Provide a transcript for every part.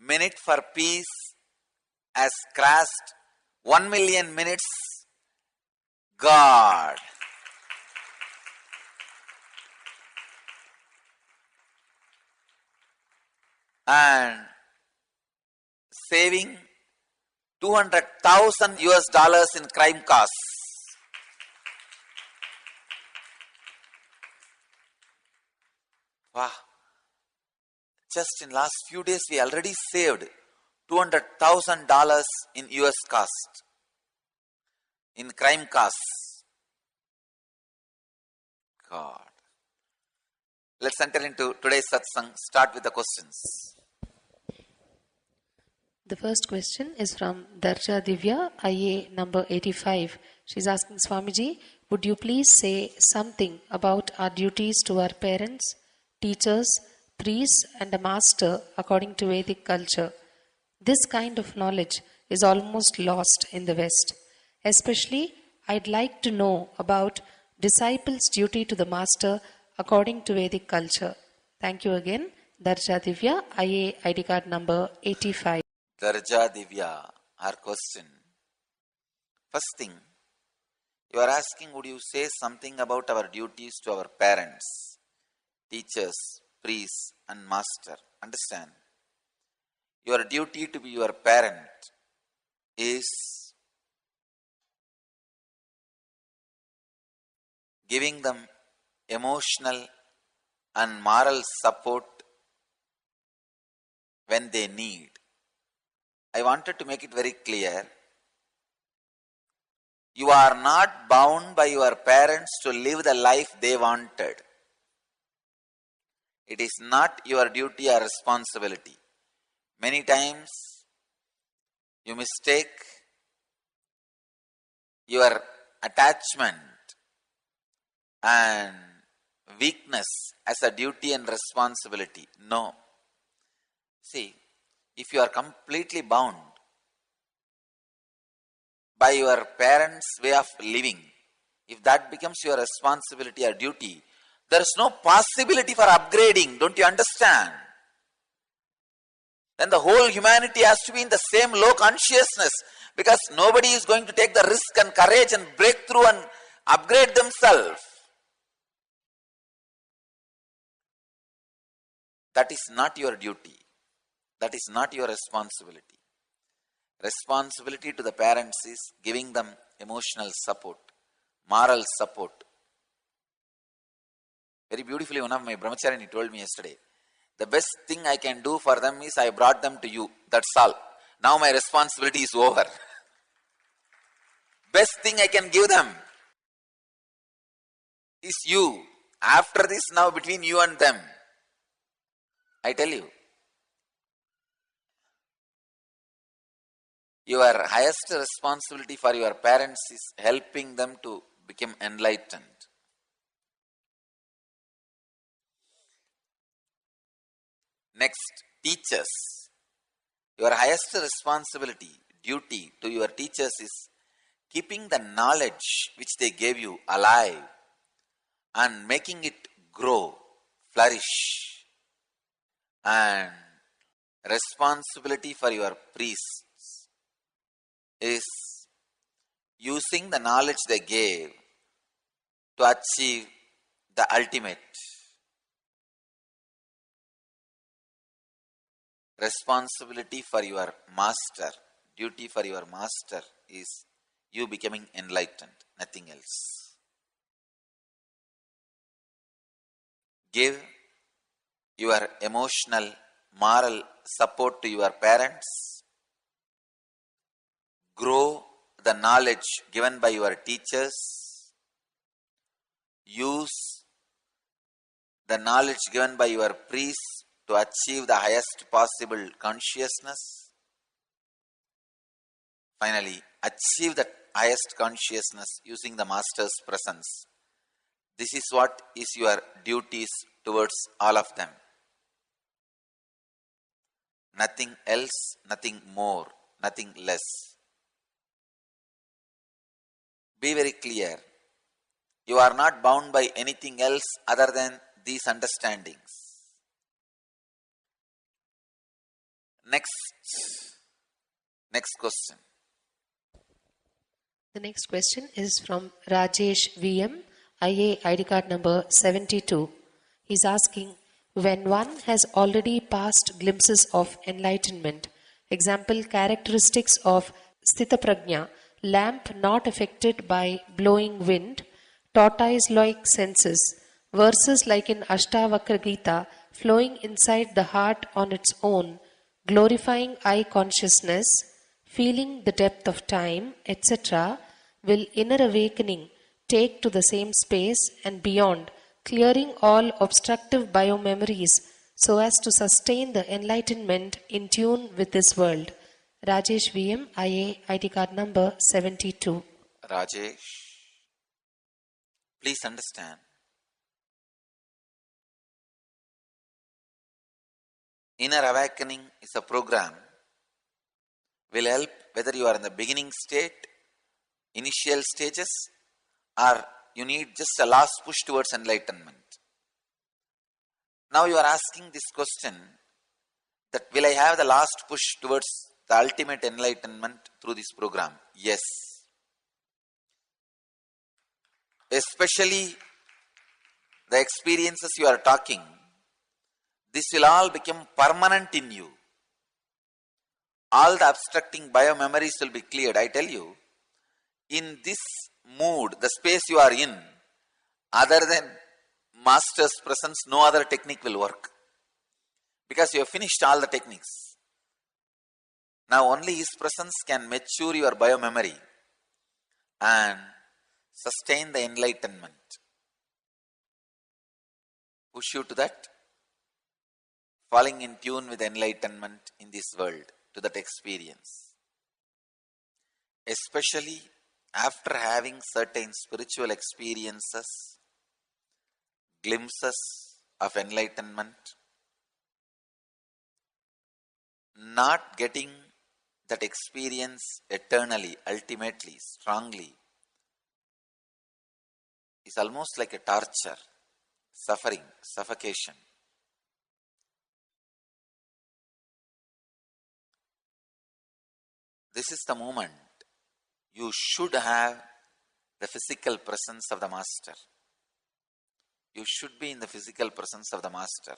minute for peace has crossed 1 million minutes. God. And saving 200,000 US dollars in crime costs. Wow. Just in last few days we already saved $200,000 in US cost, in crime costs. God. Let's enter into today's satsang. Start with the questions. The first question is from Darja Divya, IA number 85. She's asking, Swamiji, would you please say something about our duties to our parents, teachers, priests and a master according to Vedic culture? This kind of knowledge is almost lost in the West. Especially, I'd like to know about disciples' duty to the master according to Vedic culture. Thank you again. Darja Divya, IA ID card number 85. Darja Divya, her question. First thing, you are asking, would you say something about our duties to our parents, teachers, priests and master? Understand, your duty to be your parent is giving them emotional and moral support when they need. I wanted to make it very clear. You are not bound by your parents to live the life they wanted. It is not your duty or responsibility. Many times you mistake your attachment and weakness as a duty and responsibility. No. See, if you are completely bound by your parents' way of living, if that becomes your responsibility or duty, there is no possibility for upgrading. Don't you understand? Then the whole humanity has to be in the same low consciousness, because nobody is going to take the risk and courage and break through and upgrade themselves. That is not your duty. That is not your responsibility. Responsibility to the parents is giving them emotional support, moral support. Very beautifully, one of my brahmacharini told me yesterday, the best thing I can do for them is I brought them to you. That's all. Now my responsibility is over. Best thing I can give them is you. After this, now between you and them, I tell you, your highest responsibility for your parents is helping them to become enlightened. Next, teachers. Your highest responsibility, duty to your teachers is keeping the knowledge which they gave you alive and making it grow, flourish. And responsibility for your priests is using the knowledge they gave to achieve the ultimate. Responsibility for your master, duty for your master is you becoming enlightened, nothing else. Give your emotional, moral support to your parents. Grow the knowledge given by your teachers. Use the knowledge given by your priests to achieve the highest possible consciousness. Finally, achieve the highest consciousness using the master's presence. This is what is your duties towards all of them. Nothing else, nothing more, nothing less. Be very clear. You are not bound by anything else other than these understandings. Next question. The next question is from Rajesh VM, IA ID card number 72. He's asking, when one has already passed glimpses of enlightenment, example characteristics of Sthita Prajna, lamp not affected by blowing wind, tortoise-like senses, verses like in Ashtavakra Gita flowing inside the heart on its own, glorifying I consciousness, feeling the depth of time, etc., will inner awakening take to the same space and beyond, clearing all obstructive biomemories so as to sustain the enlightenment in tune with this world. Rajesh VM, IA, ID card number 72. Rajesh, please understand. Inner awakening is a program, will help whether you are in the beginning state, initial stages, or you need just a last push towards enlightenment. Now you are asking this question that will I have the last push towards the ultimate enlightenment through this program? Yes. Especially the experiences you are talking, this will all become permanent in you. All the obstructing biomemories will be cleared. I tell you, in this mood, the space you are in, other than Master's presence, no other technique will work. Because you have finished all the techniques. Now only His presence can mature your biomemory and sustain the enlightenment. Push you to that. Falling in tune with enlightenment in this world, to that experience. Especially after having certain spiritual experiences, glimpses of enlightenment, not getting that experience eternally, ultimately, strongly, is almost like a torture, suffering, suffocation. This is the moment you should have the physical presence of the Master. You should be in the physical presence of the Master.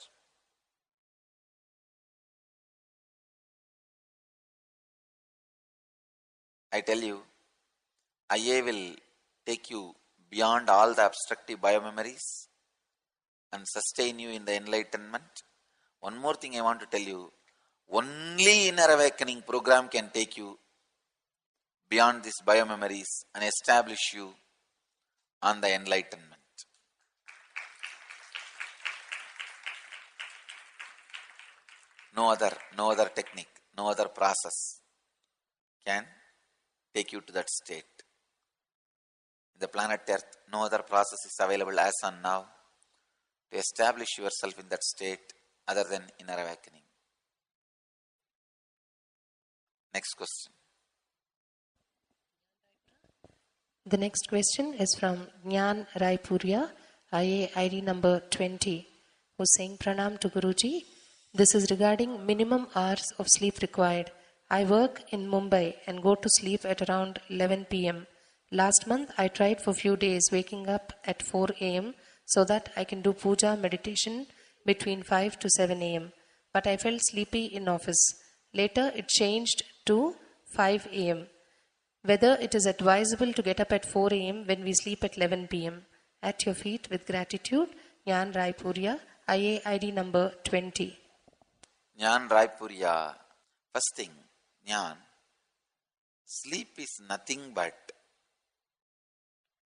I tell you, IA will take you beyond all the obstructive biomemories and sustain you in the enlightenment. One more thing I want to tell you, only inner awakening program can take you beyond these biomemories and establish you on the enlightenment. No other technique, no other process can take you to that state. In the planet Earth, no other process is available as on now to establish yourself in that state other than inner awakening. Next question. The next question is from Jnana Raipuria, IA ID number 20, who's saying Pranam to Guruji. This is regarding minimum hours of sleep required. I work in Mumbai and go to sleep at around 11 p.m. Last month I tried for few days waking up at 4 a.m. so that I can do puja meditation between 5 to 7 a.m. But I felt sleepy in office. Later it changed to 5 a.m. Whether it is advisable to get up at 4 a.m. when we sleep at 11 p.m. At your feet with gratitude, Jnana Raipuria, IA ID number 20. Jnana Raipuria. First thing, Jnana, sleep is nothing but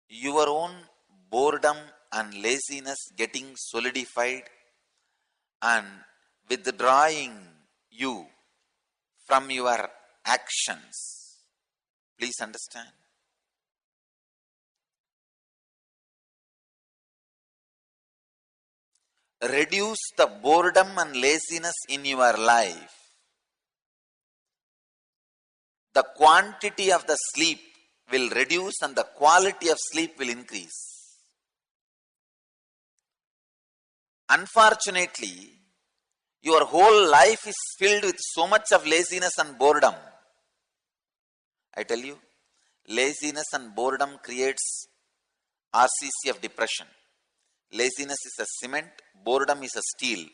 your own boredom and laziness getting solidified and withdrawing you from your actions. Please understand. Reduce the boredom and laziness in your life. The quantity of the sleep will reduce and the quality of sleep will increase. Unfortunately, Your whole life is filled with so much of laziness and boredom. I tell you, laziness and boredom creates RCC of depression. Laziness is a cement, boredom is a steel.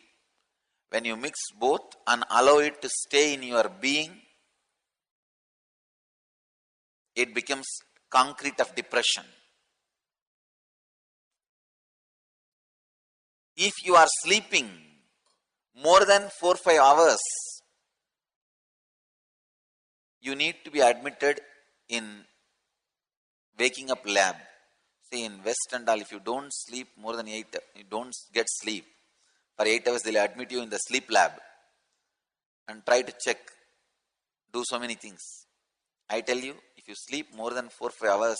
When you mix both and allow it to stay in your being, it becomes concrete of depression. If you are sleeping more than 4-5 hours, you need to be admitted in waking up lab. See, in West and all, if you don't sleep more than 8, you don't get sleep. For 8 hours, they'll admit you in the sleep lab and try to check, do so many things. I tell you, if you sleep more than 4-5 hours,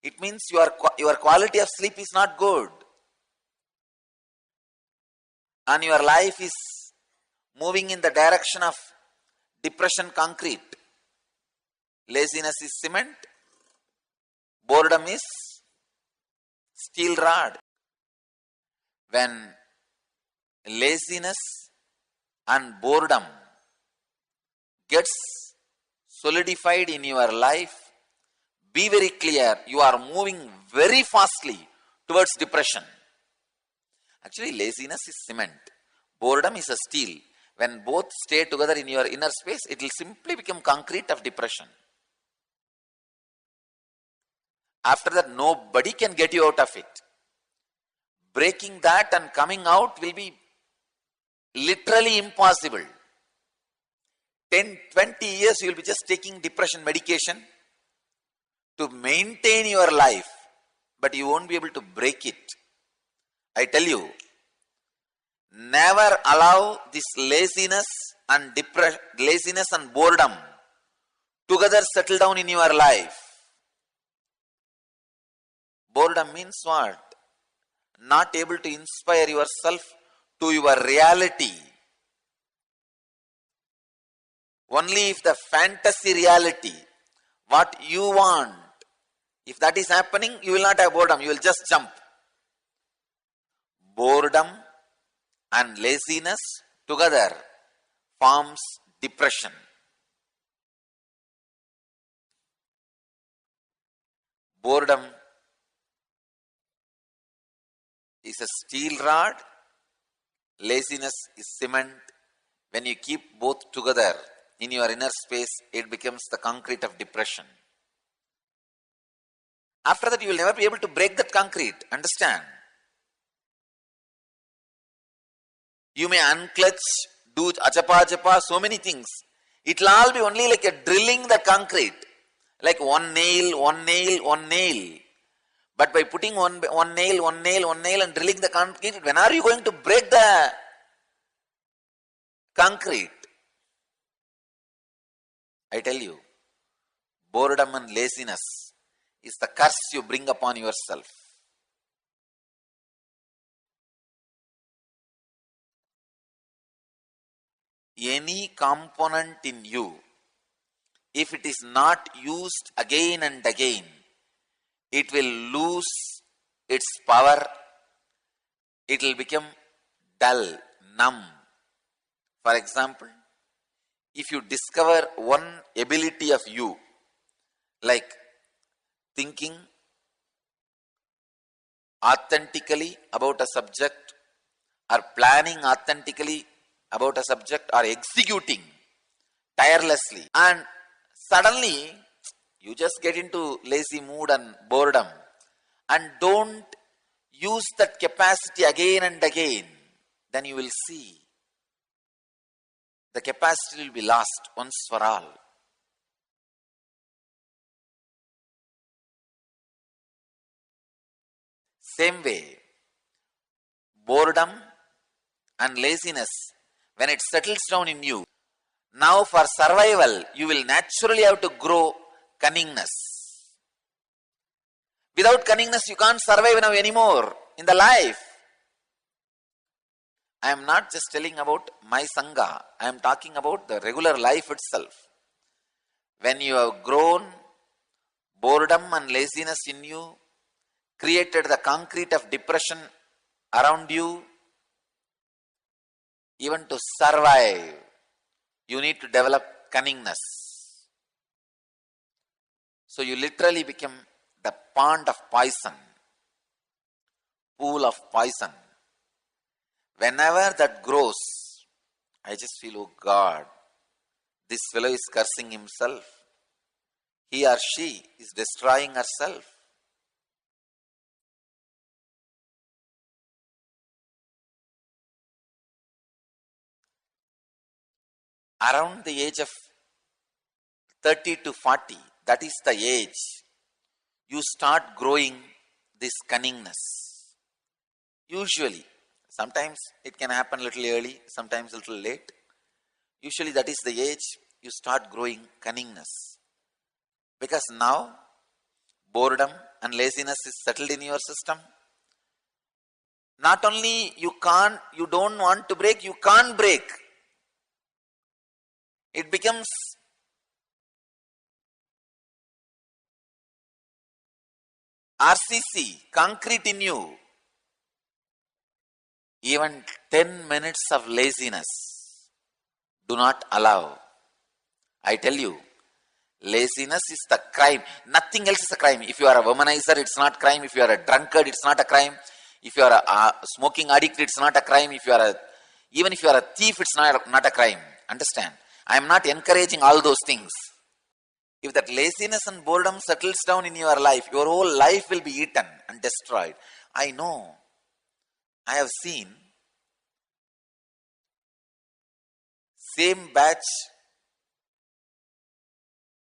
it means your quality of sleep is not good. And your life is moving in the direction of depression concrete. Laziness is cement, boredom is steel rod. When laziness and boredom gets solidified in your life, be very clear, you are moving very fastly towards depression. Actually, laziness is cement, boredom is a steel. When both stay together in your inner space, it will simply become concrete of depression. After that, nobody can get you out of it. Breaking that and coming out will be literally impossible. 10, 20 years you will be just taking depression medication to maintain your life, but you won't be able to break it. I tell you, never allow this laziness and boredom together settle down in your life. Boredom means what? Not able to inspire yourself to your reality. Only if the fantasy reality, what you want, if that is happening, you will not have boredom, you will just jump. Boredom and laziness together forms depression. Boredom is a steel rod, laziness is cement. When you keep both together in your inner space, it becomes the concrete of depression. After that, you will never be able to break that concrete. Understand? You may unclutch, do ajapa, so many things. It will all be only like a drilling the concrete. Like one nail. But by putting one nail and drilling the concrete, when are you going to break the concrete? I tell you, boredom and laziness is the curse you bring upon yourself. Any component in you, if it is not used again and again, it will lose its power. It will become dull, numb. For example, if you discover one ability of you, like thinking authentically about a subject, or planning authentically about a subject, or executing tirelessly, and suddenly you just get into lazy mood and boredom and don't use that capacity again and again, then you will see the capacity will be lost once for all. Same way, boredom and laziness, when it settles down in you, now for survival, you will naturally have to grow cunningness. Without cunningness, you can't survive now anymore in the life. I am not just telling about my Sangha, I am talking about the regular life itself. When you have grown boredom and laziness in you, created the concrete of depression around you, Even to survive, you need to develop cunningness. So you literally become the pond of poison, pool of poison. Whenever that grows, I just feel, oh God, this fellow is cursing himself. He or she is destroying herself. Around the age of 30 to 40, that is the age you start growing this cunningness. Usually, sometimes it can happen a little early, sometimes a little late. Usually that is the age you start growing cunningness. Because now boredom and laziness is settled in your system. Not only you don't want to break, you can't break. It becomes RCC, concrete in you. Even 10 minutes of laziness do not allow. I tell you, laziness is the crime. Nothing else is a crime. If you are a womanizer, it's not crime. If you are a drunkard, it's not a crime. If you are a smoking addict, it's not a crime. Even if you are a thief, it's not a crime. Understand? I am not encouraging all those things. If that laziness and boredom settles down in your life, your whole life will be eaten and destroyed. I know. I have seen same batch,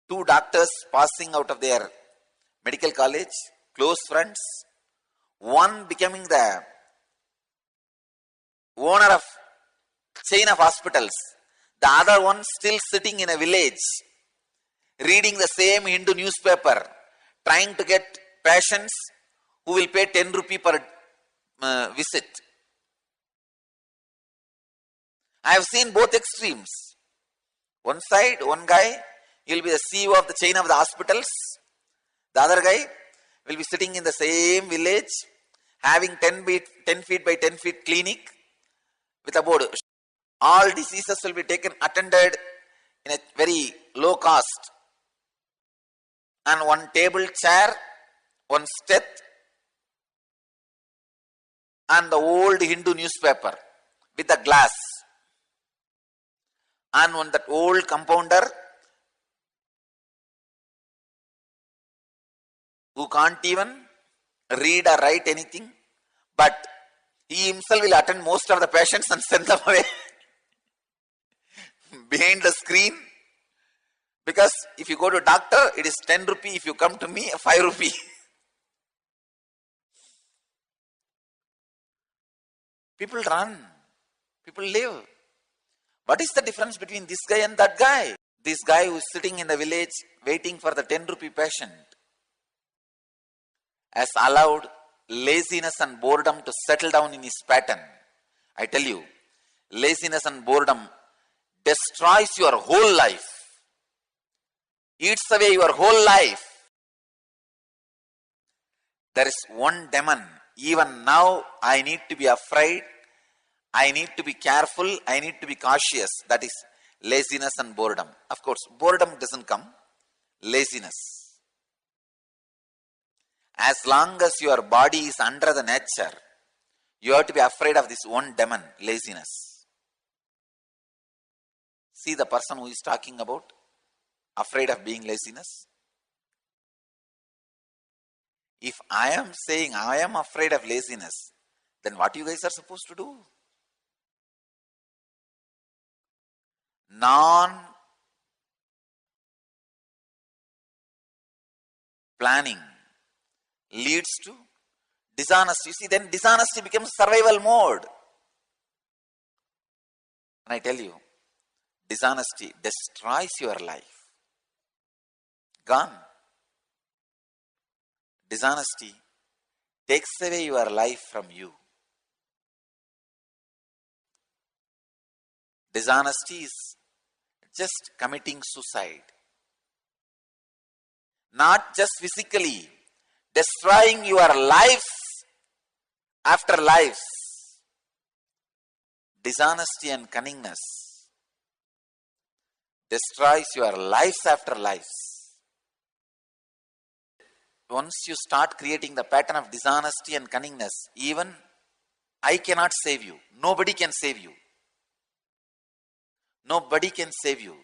two doctors passing out of their medical college, close friends, one becoming the owner of chain of hospitals, the other one still sitting in a village, reading the same Hindu newspaper, trying to get patients who will pay 10 rupee per visit. I have seen both extremes. One side, one guy, he will be the CEO of the chain of the hospitals. The other guy will be sitting in the same village, having 10 feet by 10 feet clinic with a board. All diseases will be attended in a very low cost. And one table chair, one steth, and the old Hindu newspaper with the glass. And one that old compounder who can't even read or write anything, but he himself will attend most of the patients and send them away behind the screen. Because if you go to doctor, it is 10 rupee. If you come to me, 5 rupee. People run. People live. What is the difference between this guy and that guy? This guy who is sitting in the village waiting for the 10 rupee patient has allowed laziness and boredom to settle down in his pattern. I tell you, laziness and boredom destroys your whole life. Eats away your whole life. There is one demon. Even now, I need to be afraid. I need to be careful. I need to be cautious. That is laziness and boredom. Of course, boredom doesn't come. Laziness. As long as your body is under the nature, you have to be afraid of this one demon, laziness. See the person who is talking about afraid of being laziness. If I am saying I am afraid of laziness, then what you guys are supposed to do? Non-planning leads to dishonesty. You see, then dishonesty becomes survival mode. And I tell you, dishonesty destroys your life. Gone. Dishonesty takes away your life from you. Dishonesty is just committing suicide. Not just physically, destroying your life after lives. dishonesty and cunningness destroys your lives after lives. Once you start creating the pattern of dishonesty and cunningness, even I cannot save you. Nobody can save you. Nobody can save you.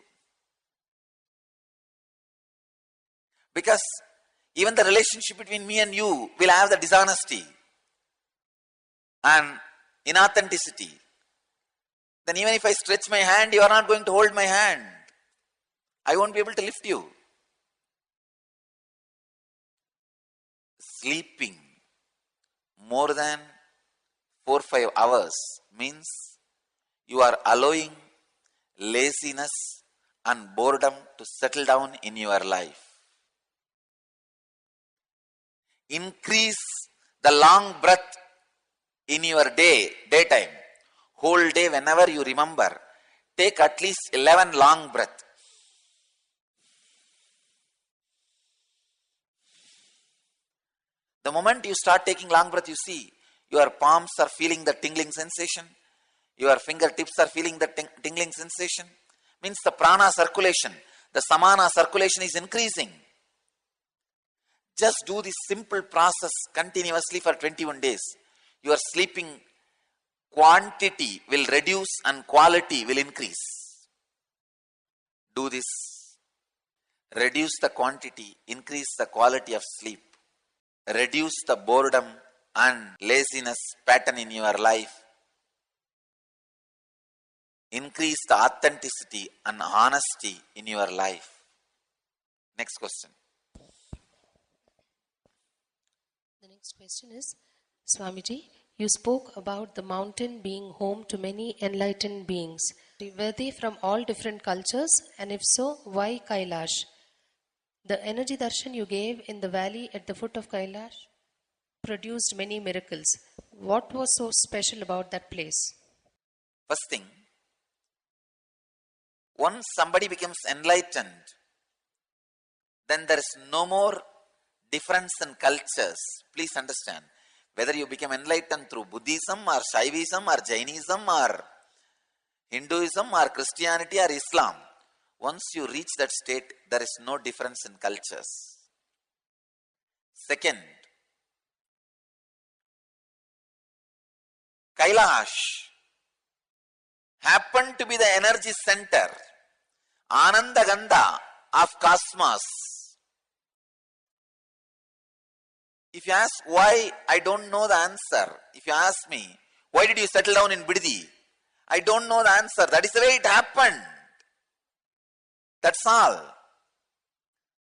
Because even the relationship between me and you will have the dishonesty and inauthenticity. Then even if I stretch my hand, you are not going to hold my hand. I won't be able to lift you. Sleeping more than 4-5 hours means you are allowing laziness and boredom to settle down in your life. Increase the long breath in your daytime. Whole day, whenever you remember, take at least 11 long breaths. The moment you start taking long breath, you see your palms are feeling the tingling sensation. Your fingertips are feeling the tingling sensation. Means the prana circulation, the samana circulation is increasing. Just do this simple process continuously for 21 days. Your sleeping quantity will reduce and quality will increase. Do this. Reduce the quantity, increase the quality of sleep. Reduce the boredom and laziness pattern in your life. Increase the authenticity and honesty in your life. Next question. The next question is, Swamiji, you spoke about the mountain being home to many enlightened beings. Were they from all different cultures? And if so, why Kailash? The energy darshan you gave in the valley at the foot of Kailash produced many miracles. What was so special about that place? First thing, once somebody becomes enlightened, then there is no more difference in cultures. Please understand, whether you become enlightened through Buddhism or Shaivism or Jainism or Hinduism or Christianity or Islam, once you reach that state, there is no difference in cultures. Second, Kailash happened to be the energy center, Ananda Gandha of cosmos. If you ask why, I don't know the answer. If you ask me, why did you settle down in Biddi? I don't know the answer. That is the way it happened. That's all.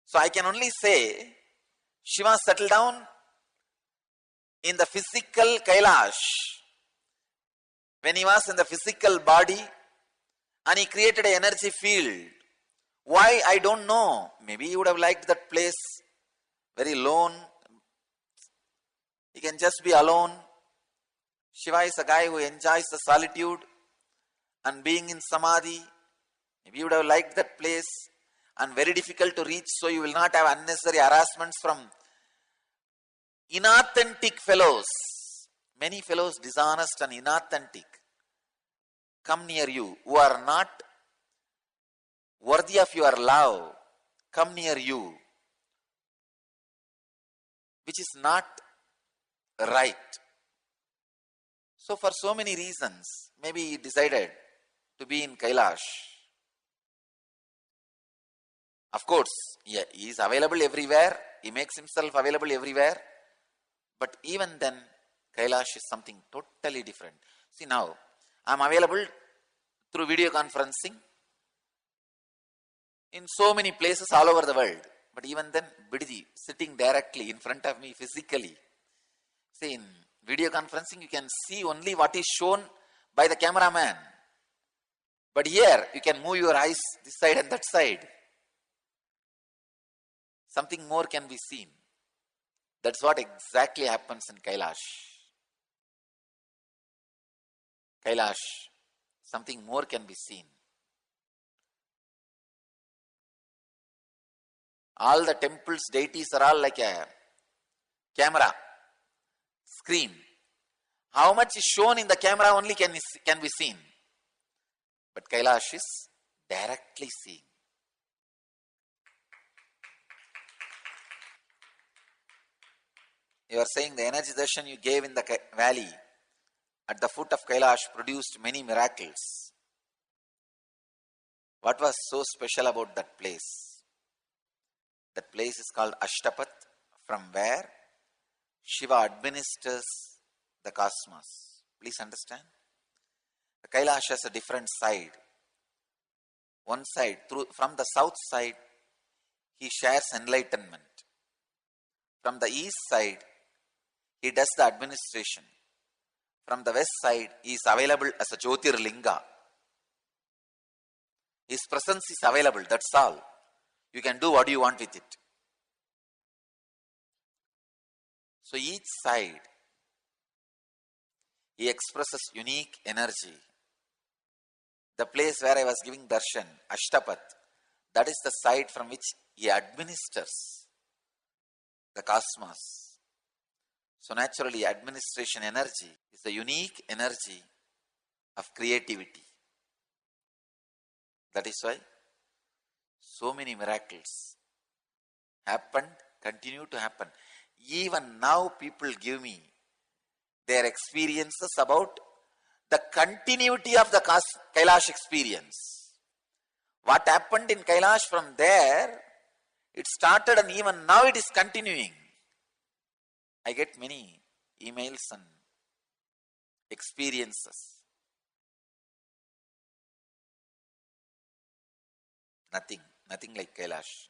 So I can only say, Shiva settled down in the physical Kailash when he was in the physical body and he created an energy field. Why? I don't know. Maybe he would have liked that place very lone. He can just be alone. Shiva is a guy who enjoys the solitude and being in samadhi. Maybe you would have liked that place, and very difficult to reach, so you will not have unnecessary harassments from inauthentic fellows. Many fellows, dishonest and inauthentic, come near you, who are not worthy of your love, come near you, which is not right. So for so many reasons, maybe he decided to be in Kailash. Of course, yeah, he is available everywhere. He makes himself available everywhere. But even then, Kailash is something totally different. See, now, I am available through video conferencing in so many places all over the world. But even then, Biddi, sitting directly in front of me physically. See, in video conferencing, you can see only what is shown by the cameraman. But here, you can move your eyes this side and that side. Something more can be seen. That's what exactly happens in Kailash. Kailash, something more can be seen. All the temples, deities are all like a camera, screen. How much is shown in the camera only can be seen. But Kailash is directly seeing. You are saying the energy darshan you gave in the valley at the foot of Kailash produced many miracles. What was so special about that place? That place is called Ashtapat, from where Shiva administers the cosmos. Please understand. The Kailash has a different side. One side, from the south side, he shares enlightenment. From the east side, he does the administration. From the west side, he is available as a Jyotirlinga. His presence is available, that's all. You can do what you want with it. So each side, he expresses unique energy. The place where I was giving darshan, Ashtapat, that is the side from which he administers the cosmos. So naturally, administration energy is a unique energy of creativity. That is why so many miracles happened, continue to happen. Even now people give me their experiences about the continuity of the Kailash experience. What happened in Kailash from there, it started and even now it is continuing. I get many emails and experiences. Nothing like Kailash.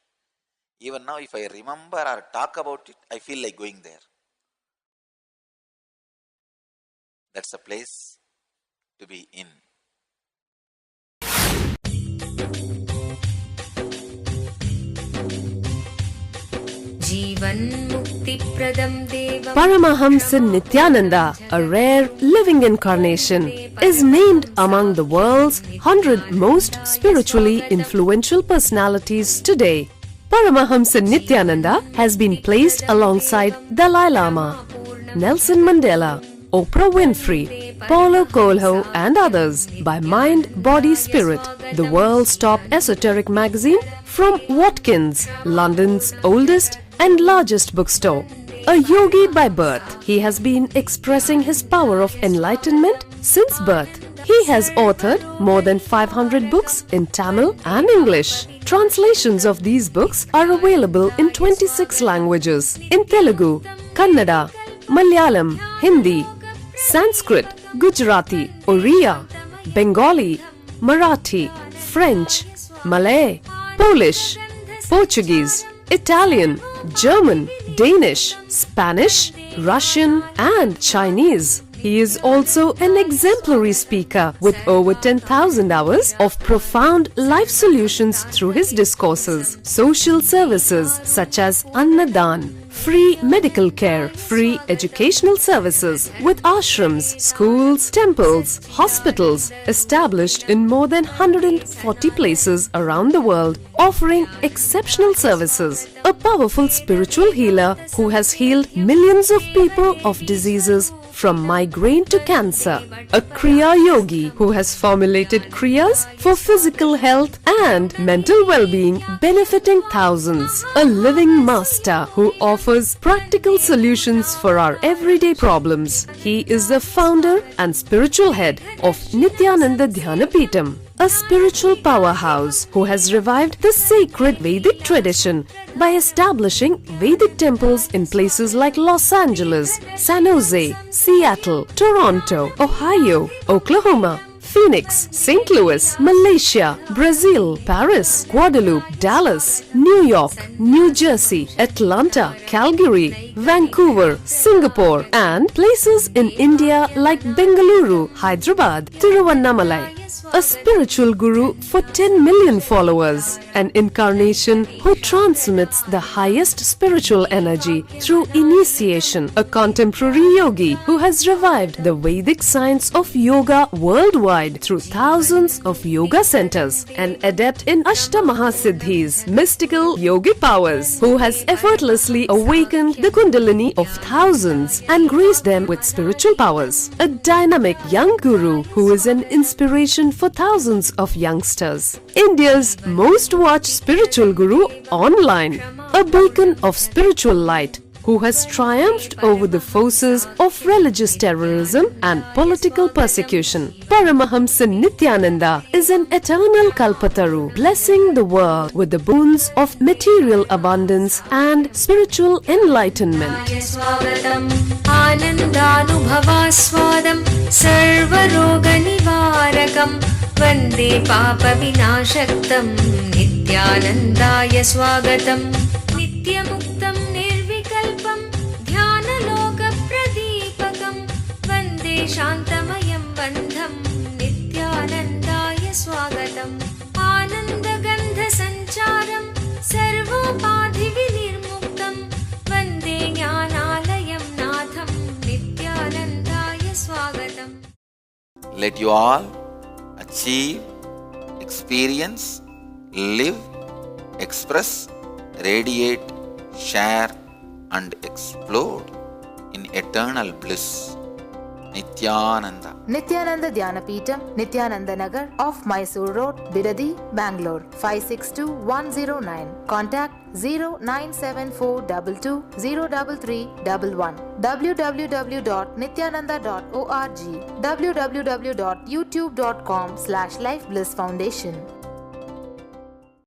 Even now, if I remember or talk about it, I feel like going there. That's a place to be in. Paramahamsa Nithyananda, a rare living incarnation, is named among the world's 100 most spiritually influential personalities today. Paramahamsa Nithyananda has been placed alongside Dalai Lama, Nelson Mandela, Oprah Winfrey, Paulo Coelho and others by Mind, Body, Spirit, the world's top esoteric magazine from Watkins, London's oldest and largest bookstore. A yogi by birth, he has been expressing his power of enlightenment since birth. He has authored more than 500 books in Tamil and English. Translations of these books are available in 26 languages in Telugu, Kannada, Malayalam, Hindi, Sanskrit, Gujarati, Oriya, Bengali, Marathi, French, Malay, Polish, Portuguese, Italian, German, Danish, Spanish, Russian and Chinese. He is also an exemplary speaker with over 10,000 hours of profound life solutions through his discourses. Social services such as Annadan, free medical care, free educational services with ashrams, schools, temples, hospitals established in more than 140 places around the world, offering exceptional services. A powerful spiritual healer who has healed millions of people of diseases from migraine to cancer. A Kriya Yogi who has formulated Kriyas for physical health and mental well-being, benefiting thousands. A living master who offers practical solutions for our everyday problems. He is the founder and spiritual head of Nithyananda Dhyanapitham, a spiritual powerhouse who has revived the sacred Vedic tradition by establishing Vedic temples in places like Los Angeles, San Jose, Seattle, Toronto, Ohio, Oklahoma, Phoenix, St. Louis, Malaysia, Brazil, Paris, Guadeloupe, Dallas, New York, New Jersey, Atlanta, Calgary, Vancouver, Singapore, and places in India like Bengaluru, Hyderabad, Tiruvannamalai. a spiritual guru for 10 million followers, an incarnation who transmits the highest spiritual energy through initiation, a contemporary yogi who has revived the Vedic science of yoga worldwide through thousands of yoga centers, an adept in Ashtamahasiddhis, mystical yogic powers, who has effortlessly awakened the Kundalini of thousands and graced them with spiritual powers, a dynamic young guru who is an inspiration for thousands of youngsters, India's most watched spiritual guru online, a beacon of spiritual light who has triumphed over the forces of religious terrorism and political persecution. Paramahamsa Nithyananda is an eternal Kalpataru, blessing the world with the boons of material abundance and spiritual enlightenment. Anandanubhavaswadam sarvaroganivarakam vande papa vinashaktam Nithyanandaya swagatam nityamuktam nirvikalpam dhyanalokapradipakam vande shantamayam bandham Nithyanandaya swagatam anandagandha sancharam sarvopadhi vinirmuktam vande jnanalayam natham Nithyanandaya swagatam. Let you all achieve, experience, live, express, radiate, share and explode in eternal bliss. Nithyananda. Nithyananda Dhyanapitham, Nithyananda Nagar off Mysore Road, Bidadi, Bangalore 562109. Contact 0974220331. www.nithyananda.org. www.youtube.com/Life Bliss Foundation.